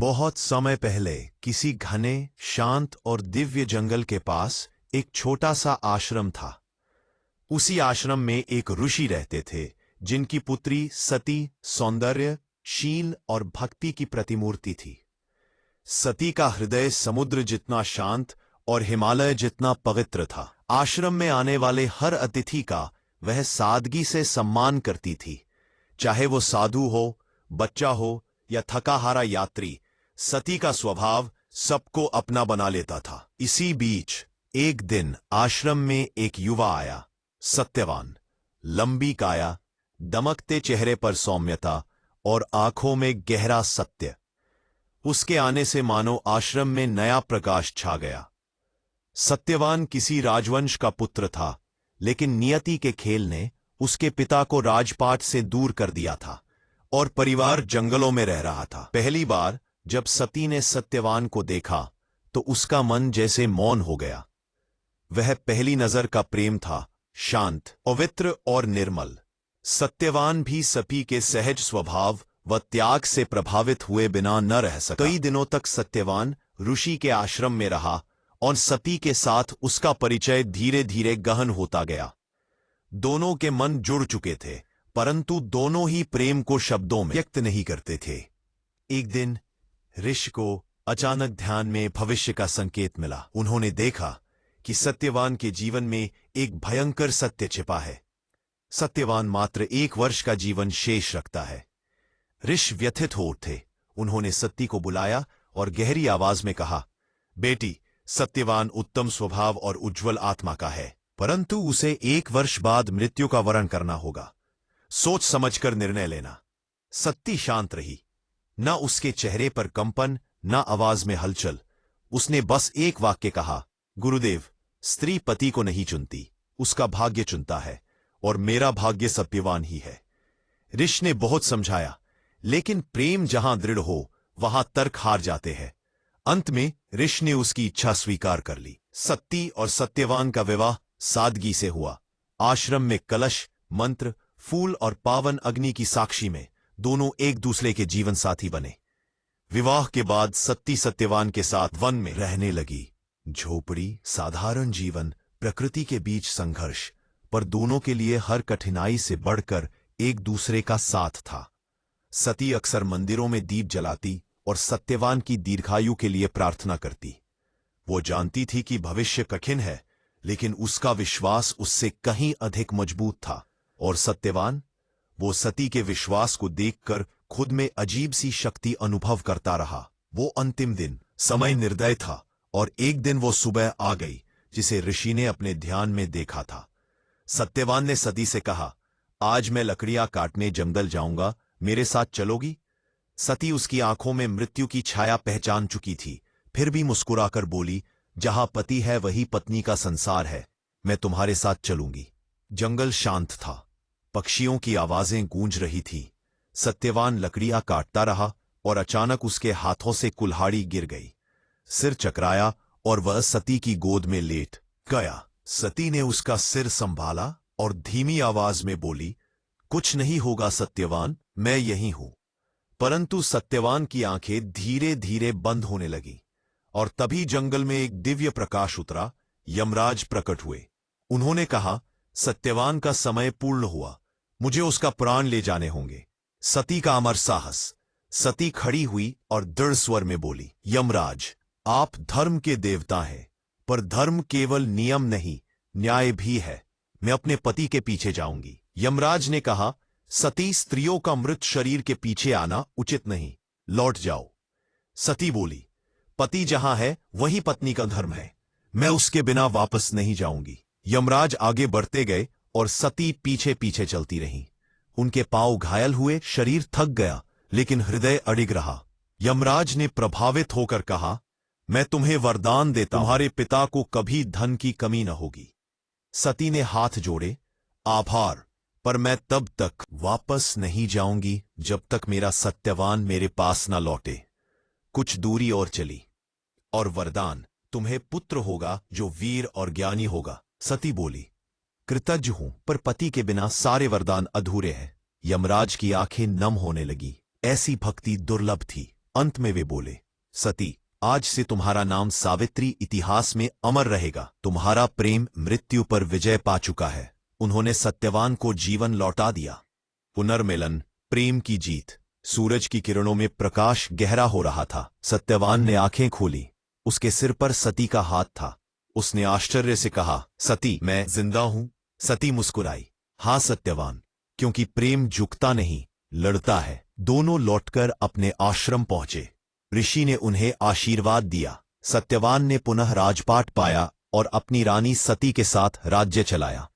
बहुत समय पहले किसी घने, शांत और दिव्य जंगल के पास एक छोटा सा आश्रम था। उसी आश्रम में एक ऋषि रहते थे, जिनकी पुत्री सती सौंदर्य, शील और भक्ति की प्रतिमूर्ति थी। सती का हृदय समुद्र जितना शांत और हिमालय जितना पवित्र था। आश्रम में आने वाले हर अतिथि का वह सादगी से सम्मान करती थी, चाहे वो साधु हो, बच्चा हो या थका हारा यात्री। सती का स्वभाव सबको अपना बना लेता था। इसी बीच एक दिन आश्रम में एक युवा आया, सत्यवान। लंबी काया, दमकते चेहरे पर सौम्यता और आंखों में गहरा सत्य। उसके आने से मानो आश्रम में नया प्रकाश छा गया। सत्यवान किसी राजवंश का पुत्र था, लेकिन नियति के खेल ने उसके पिता को राजपाट से दूर कर दिया था और परिवार जंगलों में रह रहा था। पहली बार जब सती ने सत्यवान को देखा तो उसका मन जैसे मौन हो गया। वह पहली नजर का प्रेम था, शांत, पवित्र और निर्मल। सत्यवान भी सती के सहज स्वभाव व त्याग से प्रभावित हुए बिना न रह सका। कई दिनों तक सत्यवान ऋषि के आश्रम में रहा और सती के साथ उसका परिचय धीरे धीरे गहन होता गया। दोनों के मन जुड़ चुके थे, परंतु दोनों ही प्रेम को शब्दों में व्यक्त नहीं करते थे। एक दिन ऋषि को अचानक ध्यान में भविष्य का संकेत मिला। उन्होंने देखा कि सत्यवान के जीवन में एक भयंकर सत्य छिपा है। सत्यवान मात्र 1 वर्ष का जीवन शेष रखता है। ऋषि व्यथित हो उठे। उन्होंने सती को बुलाया और गहरी आवाज में कहा, बेटी, सत्यवान उत्तम स्वभाव और उज्जवल आत्मा का है, परंतु उसे 1 वर्ष बाद मृत्यु का वरण करना होगा। सोच समझकर निर्णय लेना। सती शांत रही, न उसके चेहरे पर कंपन, न आवाज में हलचल। उसने बस एक वाक्य कहा, गुरुदेव, स्त्री पति को नहीं चुनती, उसका भाग्य चुनता है, और मेरा भाग्य सत्यवान ही है। ऋषि ने बहुत समझाया, लेकिन प्रेम जहां दृढ़ हो वहां तर्क हार जाते हैं। अंत में ऋषि ने उसकी इच्छा स्वीकार कर ली। सती और सत्यवान का विवाह सादगी से हुआ। आश्रम में कलश, मंत्र, फूल और पावन अग्नि की साक्षी में दोनों एक दूसरे के जीवन साथी बने। विवाह के बाद सती सत्यवान के साथ वन में रहने लगी। झोपड़ी, साधारण जीवन, प्रकृति के बीच संघर्ष, पर दोनों के लिए हर कठिनाई से बढ़कर एक दूसरे का साथ था। सती अक्सर मंदिरों में दीप जलाती और सत्यवान की दीर्घायु के लिए प्रार्थना करती। वो जानती थी कि भविष्य कठिन है, लेकिन उसका विश्वास उससे कहीं अधिक मजबूत था। और सत्यवान, वो सती के विश्वास को देखकर खुद में अजीब सी शक्ति अनुभव करता रहा। वो अंतिम दिन, समय निर्दय था, और एक दिन वो सुबह आ गई जिसे ऋषि ने अपने ध्यान में देखा था। सत्यवान ने सती से कहा, आज मैं लकड़ियां काटने जंगल जाऊंगा, मेरे साथ चलोगी? सती उसकी आंखों में मृत्यु की छाया पहचान चुकी थी, फिर भी मुस्कुराकर बोली, जहां पति है वही पत्नी का संसार है, मैं तुम्हारे साथ चलूंगी। जंगल शांत था, पक्षियों की आवाजें गूंज रही थी। सत्यवान लकड़ियां काटता रहा और अचानक उसके हाथों से कुल्हाड़ी गिर गई। सिर चकराया और वह सती की गोद में लेट गया। सती ने उसका सिर संभाला और धीमी आवाज में बोली, कुछ नहीं होगा सत्यवान, मैं यहीं हूं। परंतु सत्यवान की आंखें धीरे धीरे बंद होने लगीं, और तभी जंगल में एक दिव्य प्रकाश उतरा। यमराज प्रकट हुए। उन्होंने कहा, सत्यवान का समय पूर्ण हुआ, मुझे उसका प्राण ले जाने होंगे। सती का अमर साहस। सती खड़ी हुई और दृढ़ स्वर में बोली, यमराज, आप धर्म के देवता हैं, पर धर्म केवल नियम नहीं, न्याय भी है। मैं अपने पति के पीछे जाऊंगी। यमराज ने कहा, सती, स्त्रियों का मृत शरीर के पीछे आना उचित नहीं, लौट जाओ। सती बोली, पति जहां है वही पत्नी का धर्म है, मैं उसके बिना वापस नहीं जाऊंगी। यमराज आगे बढ़ते गए और सती पीछे पीछे चलती रहीं। उनके पांव घायल हुए, शरीर थक गया, लेकिन हृदय अडिग रहा। यमराज ने प्रभावित होकर कहा, मैं तुम्हें वरदान देता हूं, तुम्हारे पिता को कभी धन की कमी न होगी। सती ने हाथ जोड़े, आभार, पर मैं तब तक वापस नहीं जाऊंगी जब तक मेरा सत्यवान मेरे पास न लौटे। कुछ दूरी और चली, और वरदान, तुम्हें पुत्र होगा जो वीर और ज्ञानी होगा। सती बोली, कृतज्ञ हूं, पर पति के बिना सारे वरदान अधूरे हैं। यमराज की आंखें नम होने लगी। ऐसी भक्ति दुर्लभ थी। अंत में वे बोले, सती, आज से तुम्हारा नाम सावित्री इतिहास में अमर रहेगा। तुम्हारा प्रेम मृत्यु पर विजय पा चुका है। उन्होंने सत्यवान को जीवन लौटा दिया। पुनर्मिलन, प्रेम की जीत। सूरज की किरणों में प्रकाश गहरा हो रहा था। सत्यवान ने आंखें खोली। उसके सिर पर सती का हाथ था। उसने आश्चर्य से कहा, सती, मैं जिंदा हूं? सती मुस्कुराई, हाँ सत्यवान, क्योंकि प्रेम झुकता नहीं, लड़ता है। दोनों लौटकर अपने आश्रम पहुंचे। ऋषि ने उन्हें आशीर्वाद दिया। सत्यवान ने पुनः राजपाट पाया और अपनी रानी सती के साथ राज्य चलाया।